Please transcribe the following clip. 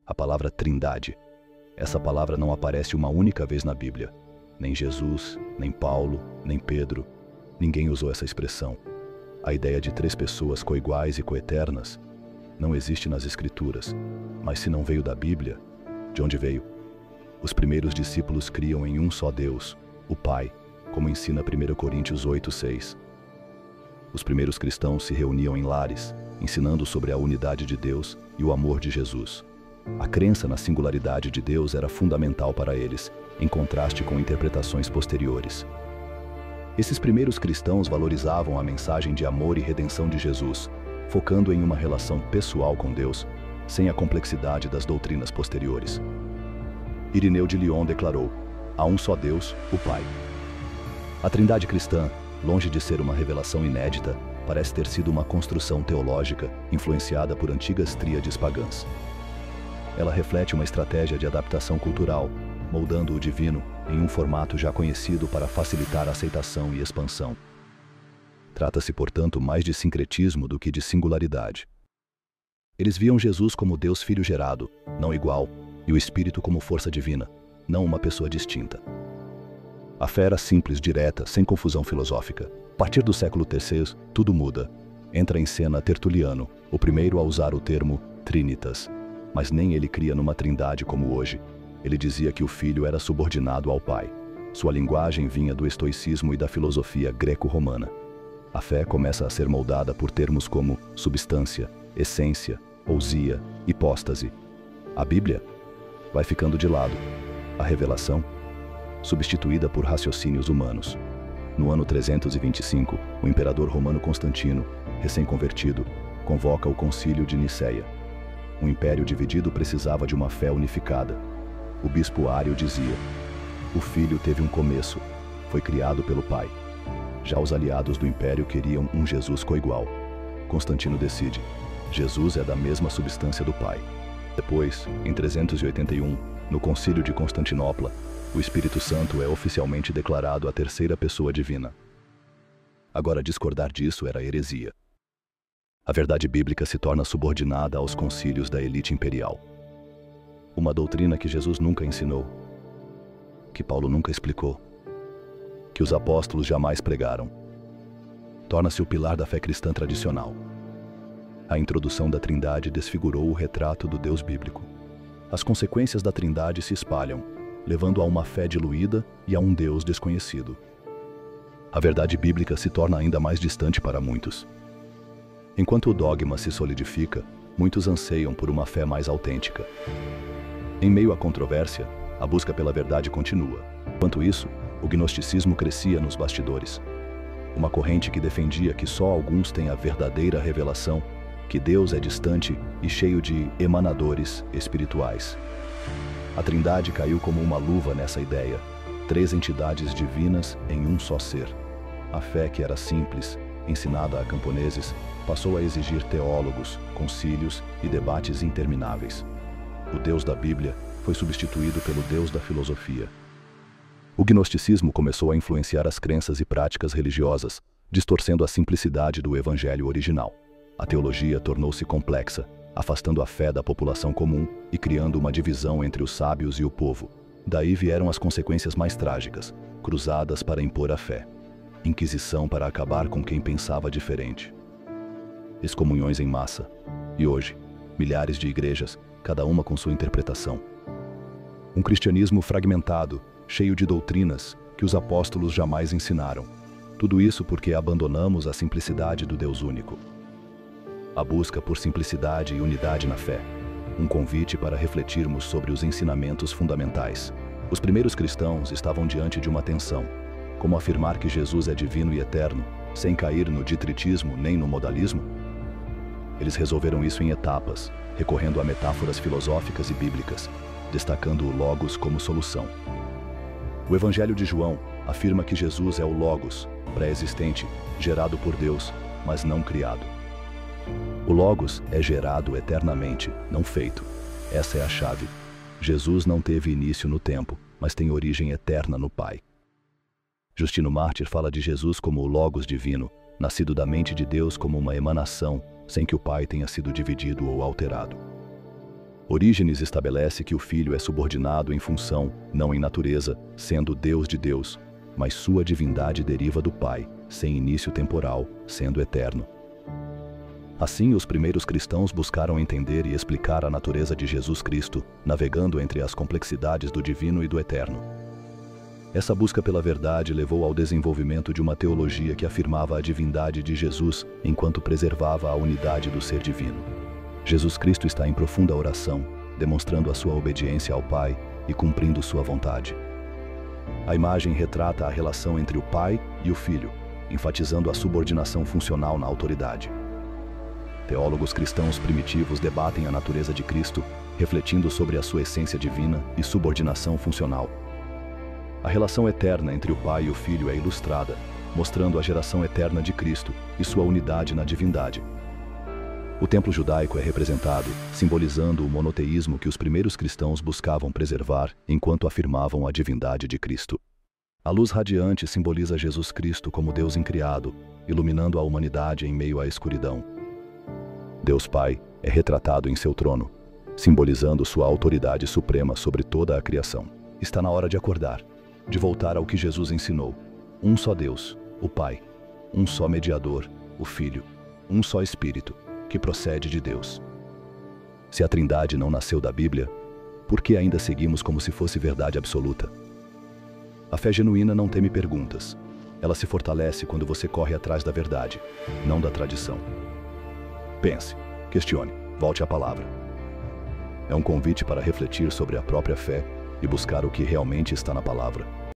a palavra Trindade. Essa palavra não aparece uma única vez na Bíblia. Nem Jesus, nem Paulo, nem Pedro. Ninguém usou essa expressão. A ideia de três pessoas coiguais e coeternas não existe nas Escrituras. Mas se não veio da Bíblia, de onde veio? Os primeiros discípulos criam em um só Deus, o Pai, como ensina 1 Coríntios 8:6. Os primeiros cristãos se reuniam em lares, ensinando sobre a unidade de Deus e o amor de Jesus. A crença na singularidade de Deus era fundamental para eles, em contraste com interpretações posteriores. Esses primeiros cristãos valorizavam a mensagem de amor e redenção de Jesus, focando em uma relação pessoal com Deus, sem a complexidade das doutrinas posteriores. Irineu de Lyon declarou: há um só Deus, o Pai. A Trindade cristã, longe de ser uma revelação inédita, parece ter sido uma construção teológica influenciada por antigas tríades pagãs. Ela reflete uma estratégia de adaptação cultural, moldando o divino em um formato já conhecido para facilitar a aceitação e expansão. Trata-se, portanto, mais de sincretismo do que de singularidade. Eles viam Jesus como Deus Filho gerado, não igual, e o Espírito como força divina, não uma pessoa distinta. A fé era simples, direta, sem confusão filosófica. A partir do século III, tudo muda. Entra em cena Tertuliano, o primeiro a usar o termo Trinitas. Mas nem ele cria numa trindade como hoje. Ele dizia que o Filho era subordinado ao Pai. Sua linguagem vinha do estoicismo e da filosofia greco-romana. A fé começa a ser moldada por termos como substância, essência, ousia, hipóstase. A Bíblia vai ficando de lado. A revelação, substituída por raciocínios humanos. No ano 325, o imperador romano Constantino, recém-convertido, convoca o Concílio de Niceia. Um império dividido precisava de uma fé unificada. O bispo Ário dizia: o Filho teve um começo, foi criado pelo Pai. Já os aliados do império queriam um Jesus coigual. Constantino decide: Jesus é da mesma substância do Pai. Depois, em 381, no Concílio de Constantinopla, o Espírito Santo é oficialmente declarado a terceira pessoa divina. Agora, discordar disso era heresia. A verdade bíblica se torna subordinada aos concílios da elite imperial. Uma doutrina que Jesus nunca ensinou, que Paulo nunca explicou, que os apóstolos jamais pregaram. Torna-se o pilar da fé cristã tradicional. A introdução da Trindade desfigurou o retrato do Deus bíblico. As consequências da Trindade se espalham, levando a uma fé diluída e a um Deus desconhecido. A verdade bíblica se torna ainda mais distante para muitos. Enquanto o dogma se solidifica, muitos anseiam por uma fé mais autêntica. Em meio à controvérsia, a busca pela verdade continua. Enquanto isso, o gnosticismo crescia nos bastidores. Uma corrente que defendia que só alguns têm a verdadeira revelação, que Deus é distante e cheio de emanadores espirituais. A Trindade caiu como uma luva nessa ideia, três entidades divinas em um só ser. A fé, que era simples, ensinada a camponeses, passou a exigir teólogos, concílios e debates intermináveis. O Deus da Bíblia foi substituído pelo Deus da filosofia. O gnosticismo começou a influenciar as crenças e práticas religiosas, distorcendo a simplicidade do evangelho original. A teologia tornou-se complexa, afastando a fé da população comum e criando uma divisão entre os sábios e o povo. Daí vieram as consequências mais trágicas: cruzadas para impor a fé, inquisição para acabar com quem pensava diferente, excomunhões em massa, e hoje, milhares de igrejas, cada uma com sua interpretação. Um cristianismo fragmentado, cheio de doutrinas que os apóstolos jamais ensinaram. Tudo isso porque abandonamos a simplicidade do Deus único. A busca por simplicidade e unidade na fé. Um convite para refletirmos sobre os ensinamentos fundamentais. Os primeiros cristãos estavam diante de uma tensão. Como afirmar que Jesus é divino e eterno, sem cair no ditritismo nem no modalismo? Eles resolveram isso em etapas, recorrendo a metáforas filosóficas e bíblicas, destacando o Logos como solução. O Evangelho de João afirma que Jesus é o Logos, pré-existente, gerado por Deus, mas não criado. O Logos é gerado eternamente, não feito. Essa é a chave. Jesus não teve início no tempo, mas tem origem eterna no Pai. Justino Mártir fala de Jesus como o Logos divino, nascido da mente de Deus como uma emanação, sem que o Pai tenha sido dividido ou alterado. Orígenes estabelece que o Filho é subordinado em função, não em natureza, sendo Deus de Deus, mas sua divindade deriva do Pai, sem início temporal, sendo eterno. Assim, os primeiros cristãos buscaram entender e explicar a natureza de Jesus Cristo, navegando entre as complexidades do divino e do eterno. Essa busca pela verdade levou ao desenvolvimento de uma teologia que afirmava a divindade de Jesus enquanto preservava a unidade do ser divino. Jesus Cristo está em profunda oração, demonstrando a sua obediência ao Pai e cumprindo sua vontade. A imagem retrata a relação entre o Pai e o Filho, enfatizando a subordinação funcional na autoridade. Teólogos cristãos primitivos debatem a natureza de Cristo, refletindo sobre a sua essência divina e subordinação funcional. A relação eterna entre o Pai e o Filho é ilustrada, mostrando a geração eterna de Cristo e sua unidade na divindade. O templo judaico é representado, simbolizando o monoteísmo que os primeiros cristãos buscavam preservar enquanto afirmavam a divindade de Cristo. A luz radiante simboliza Jesus Cristo como Deus incriado, iluminando a humanidade em meio à escuridão. Deus Pai é retratado em seu trono, simbolizando sua autoridade suprema sobre toda a criação. Está na hora de acordar, de voltar ao que Jesus ensinou. Um só Deus, o Pai. Um só mediador, o Filho. Um só Espírito, que procede de Deus. Se a Trindade não nasceu da Bíblia, por que ainda seguimos como se fosse verdade absoluta? A fé genuína não teme perguntas. Ela se fortalece quando você corre atrás da verdade, não da tradição. Pense, questione, volte à palavra. É um convite para refletir sobre a própria fé e buscar o que realmente está na palavra.